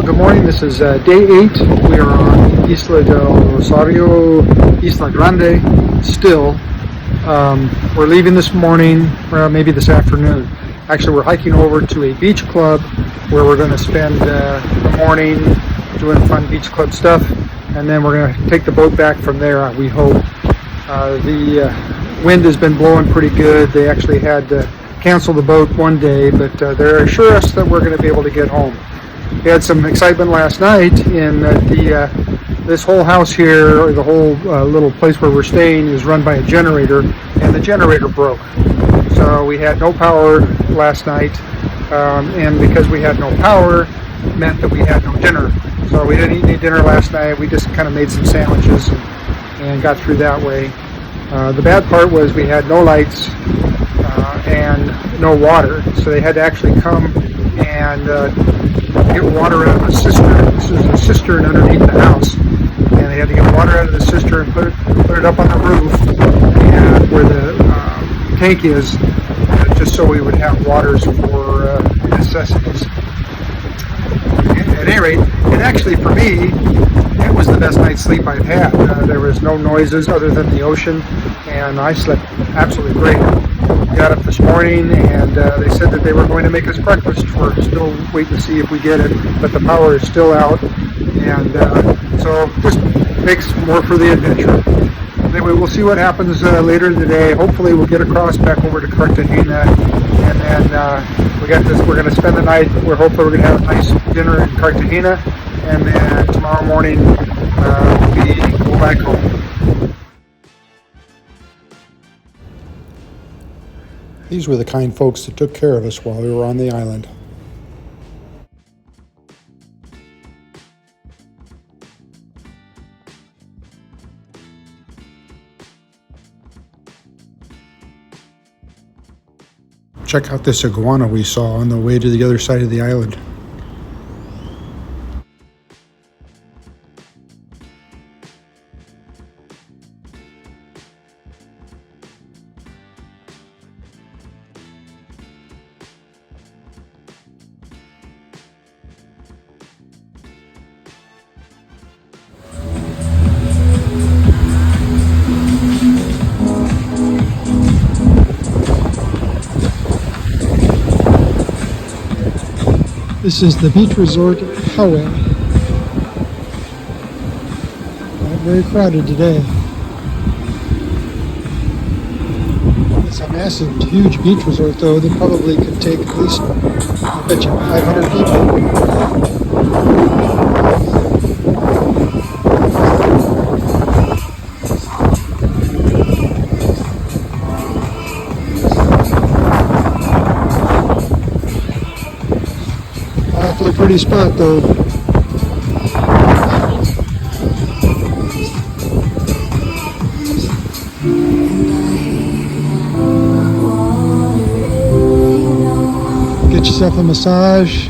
Good morning. This is day 8. We are on Isla del Rosario, Isla Grande still. We're leaving this morning, maybe this afternoon. Actually, we're hiking over to a beach club where we're going to spend the morning doing fun beach club stuff, and then we're going to take the boat back from there, we hope. The wind has been blowing pretty good. They actually had to cancel the boat one day, but they assure us that we're going to be able to get home. We had some excitement last night in that this whole house here, or the whole little place where we're staying, is run by a generator, and the generator broke. So we had no power last night, and because we had no power, meant that we had no dinner. So we didn't eat any dinner last night. We just kind of made some sandwiches and got through that way. The bad part was we had no lights and no water, so they had to actually come and get water out of the cistern. This is a cistern underneath the house, and they had to get water out of the cistern and put it up on the roof and where the tank is, just so we would have waters for necessities. At any rate, and actually for me, it was the best night's sleep I've had. There was no noises other than the ocean, and I slept absolutely great. Got up this morning, and they said that they were going to make us breakfast. We're still waiting to see if we get it, but the power is still out, and so just makes more for the adventure. Anyway, we'll see what happens later in the day. Hopefully we'll get across back over to Cartagena, and then we're going to spend the night. We're hopefully we're going to have a nice dinner in Cartagena, and then tomorrow morning we go back home. These were the kind folks that took care of us while we were on the island. Check out this iguana we saw on the way to the other side of the island. This is the beach resort Hawaii. Not very crowded today. It's a massive, huge beach resort though that probably could take at least, I bet you, 500 people. Pretty spot though. Get yourself a massage.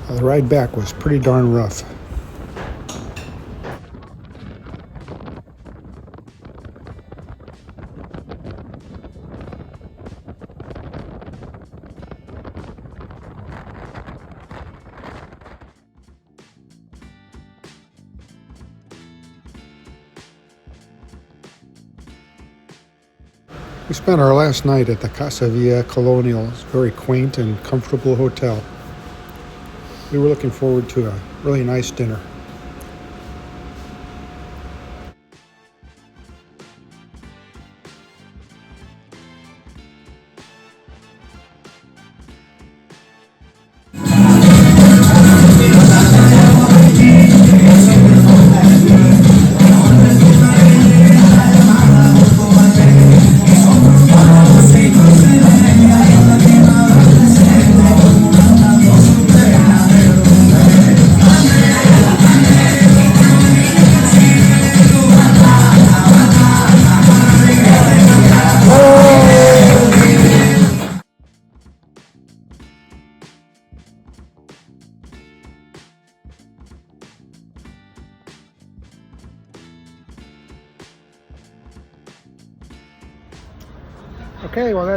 The ride back was pretty darn rough. We spent our last night at the Casa Villa Colonial. It's a very quaint and comfortable hotel. We were looking forward to a really nice dinner.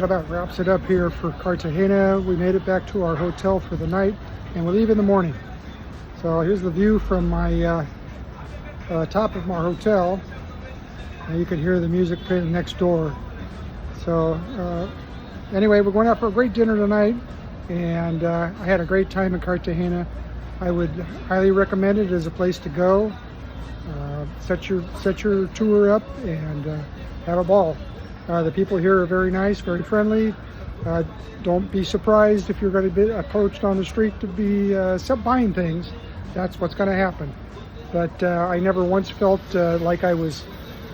about wraps it up here for Cartagena. We made it back to our hotel for the night, and we leave in the morning. So here's the view from my top of my hotel, and you can hear the music playing next door. So anyway, we're going out for a great dinner tonight, and I had a great time in Cartagena. I would highly recommend it as a place to go. Set your tour up and have a ball. The people here are very nice, very friendly. Don't be surprised if you're going to be approached on the street to be buying things. That's what's going to happen. But I never once felt like I was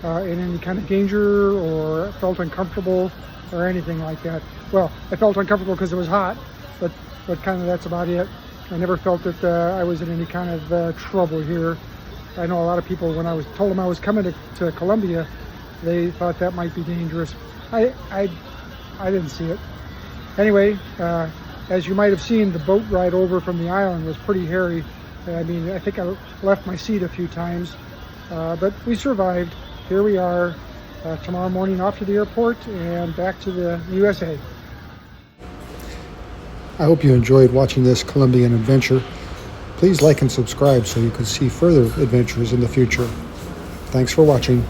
in any kind of danger or felt uncomfortable or anything like that. Well, I felt uncomfortable because it was hot, but kind of that's about it. I never felt that I was in any kind of trouble here. I know a lot of people, when I told them I was coming to Colombia, they thought that might be dangerous. I didn't see it. Anyway, as you might have seen, the boat ride over from the island was pretty hairy. I mean, I think I left my seat a few times, but we survived. Here we are, tomorrow morning off to the airport and back to the USA. I hope you enjoyed watching this Colombian adventure. Please like and subscribe so you can see further adventures in the future. Thanks for watching.